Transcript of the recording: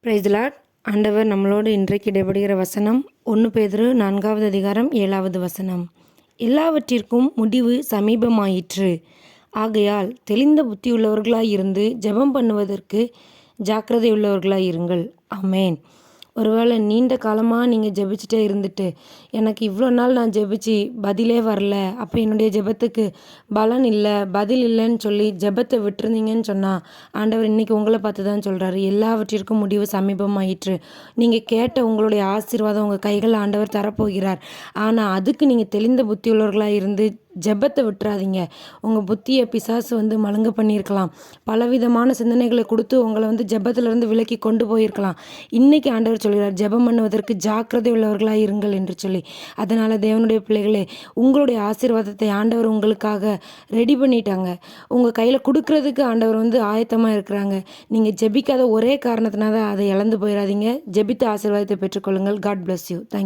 Praise the Lord. ஆண்டவர் நம்மளோடு இன்றைக்கு இடைபடுகிற வசனம் 1 பேதுரு 4வது அதிகாரம் 7வது வசனம். எல்லாவற்றிற்கும் முடிவு சமீபமாயிற்று. ஆகையால் தெளிந்த புத்தியுள்ளவர்களாயிருந்து ஜெபம் பண்ணுவதற்கு ஜாக்கிரதையுள்ளவர்களாயிருங்கள். ஆமேன். ஒருவேளை நீண்ட காலமாக நீங்கள் ஜெபிச்சுட்டே இருந்துட்டு எனக்கு இவ்வளோ நாள் நான் ஜெபிச்சு பதிலே வரல, அப்போ என்னுடைய ஜெபத்துக்கு பலன் இல்லை, பதில் இல்லைன்னு சொல்லி ஜெபத்தை விட்டுருந்தீங்கன்னு சொன்னால் ஆண்டவர் இன்றைக்கி உங்களை பார்த்து தான் சொல்கிறாரு, எல்லாவற்றிற்கும் முடிவு சமீபமாயிற்று. நீங்கள் கேட்ட உங்களுடைய ஆசீர்வாதம் உங்கள் கைகளில் ஆண்டவர் தரப்போகிறார். ஆனால் அதுக்கு நீங்கள் தெளிந்த புத்தியுள்ளவர்களாக இருந்து ஜெபத்தை விட்டுறாதீங்க. உங்கள் புத்தியை பிசாசு மழுங்க பண்ணியிருக்கலாம், பலவிதமான சிந்தனைகளை கொடுத்து உங்களை ஜெபத்திலிருந்து விலக்கி கொண்டு போயிருக்கலாம். இன்றைக்கி ஆண்டவர் சொல்கிறார், ஜெபம் பண்ணுவதற்கு ஜாக்கிரதை உள்ளவர்களாக இருங்கள் என்று சொல்லி. அதனால் தேவனுடைய பிள்ளைகளே, உங்களுடைய ஆசீர்வாதத்தை ஆண்டவர் உங்களுக்காக ரெடி பண்ணிட்டாங்க. உங்கள் கையில் கொடுக்கறதுக்கு ஆண்டவர் ஆயத்தமாக இருக்கிறாங்க. நீங்கள் ஜெபிக்காத ஒரே காரணத்தினால அதை இழந்து போயிடாதீங்க. ஜெபித்த ஆசீர்வாதத்தை பெற்றுக்கொள்ளுங்கள். God bless you. தேங்க்யூ.